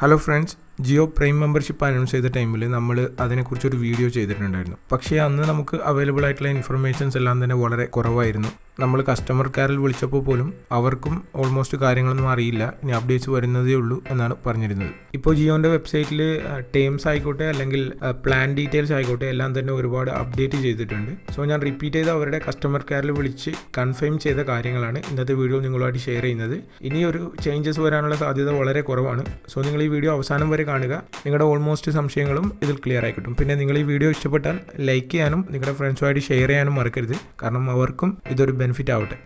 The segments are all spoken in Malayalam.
Hello friends, Jio prime membership announce ചെയ്ത ടൈമിൽ നമ്മൾ അതിനെക്കുറിച്ചൊരു വീഡിയോ ചെയ്തിട്ടുണ്ടായിരുന്നു. പക്ഷേ അന്ന് നമുക്ക് അവൈലബിൾ ആയിട്ടുള്ള ഇൻഫർമേഷൻസ് എല്ലാം തന്നെ വളരെ കുറവായിരുന്നു. നമ്മൾ കസ്റ്റമർ കെയറിൽ വിളിച്ചപ്പോൾ പോലും അവർക്കും ഓൾമോസ്റ്റ് കാര്യങ്ങളൊന്നും അറിയില്ല, ഇനി അപ്ഡേറ്റ്സ് വരുന്നതേ ഉള്ളൂ എന്നാണ് പറഞ്ഞിരുന്നത്. ഇപ്പോൾ ജിയോൻ്റെ വെബ്സൈറ്റിൽ ടേംസ് ആയിക്കോട്ടെ അല്ലെങ്കിൽ പ്ലാൻ ഡീറ്റെയിൽസ് ആയിക്കോട്ടെ എല്ലാം തന്നെ ഒരുപാട് അപ്ഡേറ്റ് ചെയ്തിട്ടുണ്ട്. സോ ഞാൻ റിപ്പീറ്റ് ചെയ്ത് അവരുടെ കസ്റ്റമർ കെയറിൽ വിളിച്ച് കൺഫേം ചെയ്ത കാര്യങ്ങളാണ് ഇന്നത്തെ വീഡിയോ നിങ്ങളുമായിട്ട് ഷെയർ ചെയ്യുന്നത്. ഇനിയൊരു ചേഞ്ചസ് വരാനുള്ള സാധ്യത വളരെ കുറവാണ്. സോ നിങ്ങൾ ഈ വീഡിയോ അവസാനം വരെ കാണുക. നിങ്ങളുടെ ഓൾമോസ്റ്റ് സംശയങ്ങളും ഇതിൽ ക്ലിയർ ആയി കിട്ടും. പിന്നെ നിങ്ങൾ ഈ വീഡിയോ ഇഷ്ടപ്പെട്ടാൽ ലൈക്ക് ചെയ്യാനും നിങ്ങളുടെ ഫ്രണ്ട്സുമായിട്ട് ഷെയർ ചെയ്യാനും മറക്കരുത്, കാരണം അവർക്കും ഇതൊരു ബെനിഫിറ്റ് ആവട്ടെ.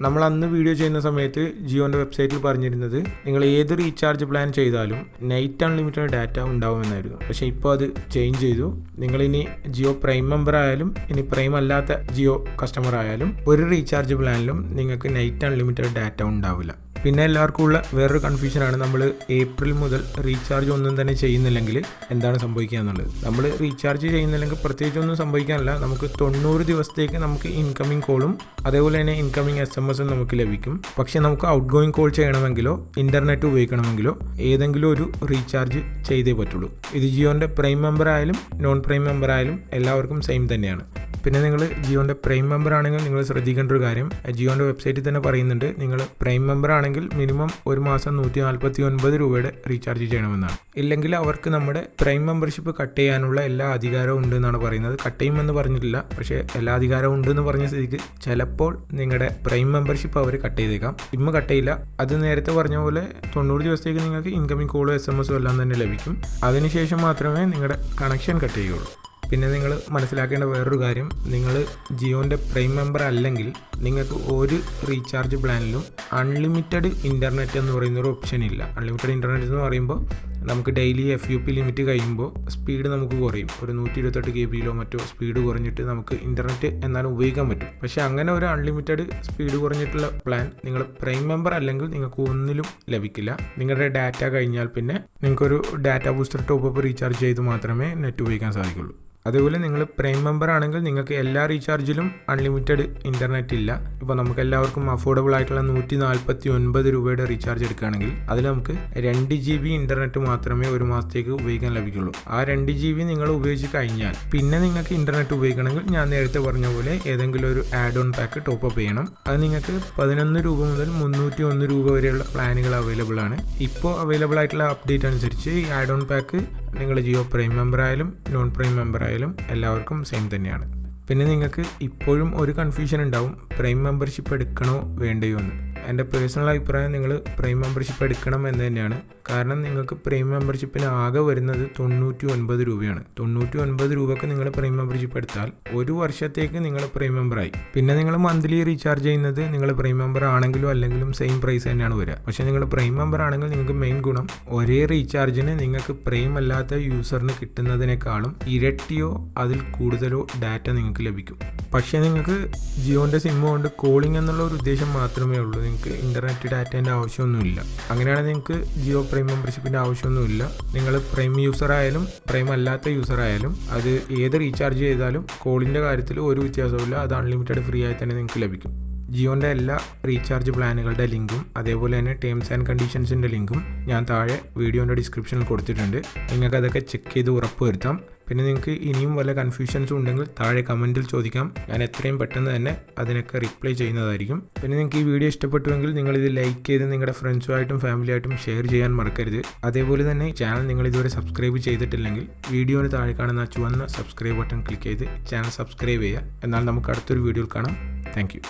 നമ്മൾ അന്ന് വീഡിയോ ചെയ്യുന്ന സമയത്ത് ജിയോൻ്റെ വെബ്സൈറ്റിൽ പറഞ്ഞിരുന്നത് നിങ്ങൾ ഏത് റീചാർജ് പ്ലാൻ ചെയ്താലും നൈറ്റ് അൺലിമിറ്റഡ് ഡാറ്റ ഉണ്ടാവുമെന്നായിരുന്നു. പക്ഷേ ഇപ്പോൾ അത് ചേഞ്ച് ചെയ്തു. നിങ്ങളിനി ജിയോ പ്രൈം മെമ്പർ ആയാലും ഇനി പ്രൈം അല്ലാത്ത ജിയോ കസ്റ്റമർ ആയാലും ഒരു റീചാർജ് പ്ലാനിലും നിങ്ങൾക്ക് നൈറ്റ് അൺലിമിറ്റഡ് ഡാറ്റ ഉണ്ടാവില്ല. പിന്നെ എല്ലാവർക്കും ഉള്ള വേറൊരു കൺഫ്യൂഷനാണ്, നമ്മൾ ഏപ്രിൽ മുതൽ റീചാർജ് ഒന്നും തന്നെ ചെയ്യുന്നില്ലെങ്കിൽ എന്താണ് സംഭവിക്കുക എന്നുള്ളത്. നമ്മൾ റീചാർജ് ചെയ്യുന്നില്ലെങ്കിൽ പ്രത്യേകിച്ച് ഒന്നും സംഭവിക്കാനില്ല. നമുക്ക് 90 ദിവസത്തേക്ക് നമുക്ക് ഇൻകമിംഗ് കോളും അതേപോലെ തന്നെ ഇൻകമിംഗ് SMS നമുക്ക് ലഭിക്കും. പക്ഷേ നമുക്ക് ഔട്ട് ഗോയിങ് കോൾ ചെയ്യണമെങ്കിലോ ഇൻ്റർനെറ്റ് ഉപയോഗിക്കണമെങ്കിലോ ഏതെങ്കിലും ഒരു റീചാർജ് ചെയ്തേ പറ്റുള്ളൂ. ഇത് ജിയോൻ്റെ പ്രൈം മെമ്പർ ആയാലും നോൺ പ്രൈം മെമ്പർ ആയാലും എല്ലാവർക്കും സെയിം തന്നെയാണ്. പിന്നെ നിങ്ങൾ ജിയോൻ്റെ പ്രൈം മെമ്പർ ആണെങ്കിൽ നിങ്ങൾ ശ്രദ്ധിക്കേണ്ട ഒരു കാര്യം, ജിയോൻ്റെ വെബ്സൈറ്റിൽ തന്നെ പറയുന്നുണ്ട്, നിങ്ങൾ പ്രൈം മെമ്പർ ആണെങ്കിൽ മിനിമം ഒരു മാസം 149 രൂപയുടെ റീചാർജ് ചെയ്യണമെന്നാണ്. ഇല്ലെങ്കിൽ അവർക്ക് നമ്മുടെ പ്രൈം മെമ്പർഷിപ്പ് കട്ട് ചെയ്യാനുള്ള എല്ലാ അധികാരവും ഉണ്ട് എന്നാണ് പറയുന്നത്. കട്ട് ചെയ്യുമെന്ന് പറഞ്ഞിട്ടില്ല, പക്ഷേ എല്ലാ അധികാരവും ഉണ്ടെന്ന് പറഞ്ഞ സ്ഥിതിക്ക് ചിലപ്പോൾ നിങ്ങളുടെ പ്രൈം മെമ്പർഷിപ്പ് അവർ കട്ട് ചെയ്തേക്കാം. സിം കട്ട് ചെയ്യില്ല. അത് നേരത്തെ പറഞ്ഞ പോലെ 90 ദിവസത്തേക്ക് നിങ്ങൾക്ക് ഇൻകമിംഗ് കോളും SMS എല്ലാം തന്നെ ലഭിക്കും. അതിനുശേഷം മാത്രമേ നിങ്ങളുടെ കണക്ഷൻ കട്ട് ചെയ്യുള്ളൂ. പിന്നെ നിങ്ങൾ മനസ്സിലാക്കേണ്ട വേറൊരു കാര്യം, നിങ്ങൾ ജിയോൻ്റെ പ്രൈം മെമ്പർ അല്ലെങ്കിൽ നിങ്ങൾക്ക് ഒരു റീചാർജ് പ്ലാനിലും അൺലിമിറ്റഡ് ഇൻ്റർനെറ്റ് എന്ന് പറയുന്നൊരു ഓപ്ഷൻ ഇല്ല. അൺലിമിറ്റഡ് ഇൻ്റർനെറ്റ് എന്ന് പറയുമ്പോൾ നമുക്ക് ഡെയിലി FUP ലിമിറ്റ് കഴിയുമ്പോൾ സ്പീഡ് നമുക്ക് കുറയും. ഒരു 128 KB മറ്റോ സ്പീഡ് കുറഞ്ഞിട്ട് നമുക്ക് ഇൻ്റർനെറ്റ് എന്നാലും ഉപയോഗിക്കാൻ പറ്റും. പക്ഷേ അങ്ങനെ ഒരു അൺലിമിറ്റഡ് സ്പീഡ് കുറഞ്ഞിട്ടുള്ള പ്ലാൻ നിങ്ങൾ പ്രൈം മെമ്പർ അല്ലെങ്കിൽ നിങ്ങൾക്ക് ഒന്നിലും ലഭിക്കില്ല. നിങ്ങളുടെ ഡാറ്റ കഴിഞ്ഞാൽ പിന്നെ നിങ്ങൾക്കൊരു ഡാറ്റ ബൂസ്റ്റർ ടോപ്പ് റീചാർജ് ചെയ്ത് മാത്രമേ നെറ്റ് ഉപയോഗിക്കാൻ സാധിക്കുള്ളൂ. അതേപോലെ നിങ്ങൾ പ്രൈം മെമ്പർ ആണെങ്കിൽ നിങ്ങൾക്ക് എല്ലാ റീചാർജിലും അൺലിമിറ്റഡ് ഇൻ്റർനെറ്റ് ഇല്ല. ഇപ്പോൾ നമുക്ക് എല്ലാവർക്കും അഫോർഡബിൾ ആയിട്ടുള്ള 149 രൂപയുടെ റീചാർജ് എടുക്കുകയാണെങ്കിൽ അതിൽ നമുക്ക് 2 GB ഇൻ്റർനെറ്റ് മാത്രമേ ഒരു മാസത്തേക്ക് ഉപയോഗിക്കാൻ ലഭിക്കുള്ളൂ. ആ 2 GB നിങ്ങൾ ഉപയോഗിച്ച് കഴിഞ്ഞാൽ പിന്നെ നിങ്ങൾക്ക് ഇൻ്റർനെറ്റ് ഉപയോഗിക്കണമെങ്കിൽ ഞാൻ നേരത്തെ പറഞ്ഞ പോലെ ഏതെങ്കിലും ഒരു add on pack top up ചെയ്യണം. അത് നിങ്ങൾക്ക് 11 രൂപ മുതൽ 301 രൂപ വരെയുള്ള പ്ലാനുകൾ അവൈലബിൾ ആണ്. ഇപ്പോൾ അവൈലബിൾ ആയിട്ടുള്ള അപ്ഡേറ്റ് അനുസരിച്ച് ഈ ആഡ് ഓൺ പാക്ക് നിങ്ങൾ ജിയോ പ്രൈം മെമ്പർ ആയാലും നോൺ പ്രൈം മെമ്പർ ആയാലും എല്ലാവർക്കും സെയിം തന്നെയാണ്. പിന്നെ നിങ്ങൾക്ക് ഇപ്പോഴും ഒരു കൺഫ്യൂഷൻ ഉണ്ടാവും, പ്രൈം മെമ്പർഷിപ്പ് എടുക്കണോ വേണ്ടയോ എന്ന്. എൻ്റെ പേഴ്സണൽ അഭിപ്രായം നിങ്ങൾ പ്രൈം മെമ്പർഷിപ്പ് എടുക്കണം എന്ന് തന്നെയാണ്. കാരണം നിങ്ങൾക്ക് പ്രൈം മെമ്പർഷിപ്പിന് ആകെ വരുന്നത് 99 രൂപയാണ്. 99 രൂപക്ക് നിങ്ങൾ പ്രൈം മെമ്പർഷിപ്പ് എടുത്താൽ ഒരു വർഷത്തേക്ക് നിങ്ങൾ പ്രൈം മെമ്പറായി. പിന്നെ നിങ്ങൾ മന്ത്ലി റീചാർജ് ചെയ്യുന്നത് നിങ്ങൾ പ്രൈം മെമ്പർ ആണെങ്കിലും അല്ലെങ്കിലും സെയിം പ്രൈസ് തന്നെയാണ് വരിക. പക്ഷേ നിങ്ങൾ പ്രൈം മെമ്പർ ആണെങ്കിൽ നിങ്ങൾക്ക് മെയിൻ ഗുണം ഒരേ റീചാർജിന് നിങ്ങൾക്ക് പ്രൈം അല്ലാത്ത യൂസറിന് കിട്ടുന്നതിനേക്കാളും ഇരട്ടിയോ അതിൽ കൂടുതലോ ഡാറ്റ നിങ്ങൾക്ക് ലഭിക്കും. പക്ഷേ നിങ്ങൾക്ക് ജിയോൻ്റെ സിം കൊണ്ട് കോളിംഗ് എന്നുള്ള ഒരു ഉദ്ദേശം മാത്രമേ ഉള്ളൂ. നിങ്ങൾക്ക് ഇൻ്റർനെറ്റ് ഡാറ്റേൻ്റെ ആവശ്യമൊന്നുമില്ല. അങ്ങനെയാണെങ്കിൽ നിങ്ങൾക്ക് ജിയോ പ്രൈം മെമ്പർഷിപ്പിൻ്റെ ആവശ്യമൊന്നുമില്ല. നിങ്ങൾ പ്രൈം യൂസർ ആയാലും പ്രൈം അല്ലാത്ത യൂസർ ആയാലും അത് ഏത് റീചാർജ് ചെയ്താലും കോളിൻ്റെ കാര്യത്തിൽ ഒരു വ്യത്യാസമില്ല. അത് അൺലിമിറ്റഡ് ഫ്രീ ആയി തന്നെ നിങ്ങൾക്ക് ലഭിക്കും. ജിയോൻ്റെ എല്ലാ റീചാർജ് പ്ലാനുകളുടെ ലിങ്കും അതേപോലെ തന്നെ ടേംസ് ആൻഡ് കണ്ടീഷൻസിൻ്റെ ലിങ്കും ഞാൻ താഴെ വീഡിയോൻ്റെ ഡിസ്ക്രിപ്ഷനിൽ കൊടുത്തിട്ടുണ്ട്. നിങ്ങൾക്ക് അതൊക്കെ ചെക്ക് ചെയ്ത് ഉറപ്പ് വരുത്താം. പിന്നെ നിങ്ങൾക്ക് ഇനിയും വല്ല കൺഫ്യൂഷൻസും ഉണ്ടെങ്കിൽ താഴെ കമൻറ്റിൽ ചോദിക്കാം. ഞാൻ എത്രയും പെട്ടെന്ന് തന്നെ അതിനൊക്കെ റിപ്ലൈ ചെയ്യുന്നതായിരിക്കും. പിന്നെ നിങ്ങൾക്ക് ഈ വീഡിയോ ഇഷ്ടപ്പെട്ടുവെങ്കിൽ നിങ്ങളിത് ലൈക്ക് ചെയ്ത് നിങ്ങളുടെ ഫ്രണ്ട്സുമായിട്ടും ഫാമിലിയായിട്ടും ഷെയർ ചെയ്യാൻ മറക്കരുത്. അതേപോലെ തന്നെ ഈ ചാനൽ നിങ്ങൾ ഇതുവരെ സബ്സ്ക്രൈബ് ചെയ്തിട്ടില്ലെങ്കിൽ വീഡിയോന് താഴെ കാണുന്ന ചുവന്ന സബ്സ്ക്രൈബ് ബട്ടൺ ക്ലിക്ക് ചെയ്ത് ചാനൽ സബ്സ്ക്രൈബ് ചെയ്യുക. എന്നാൽ നമുക്ക് അടുത്തൊരു വീഡിയോയിൽ കാണാം. Thank you.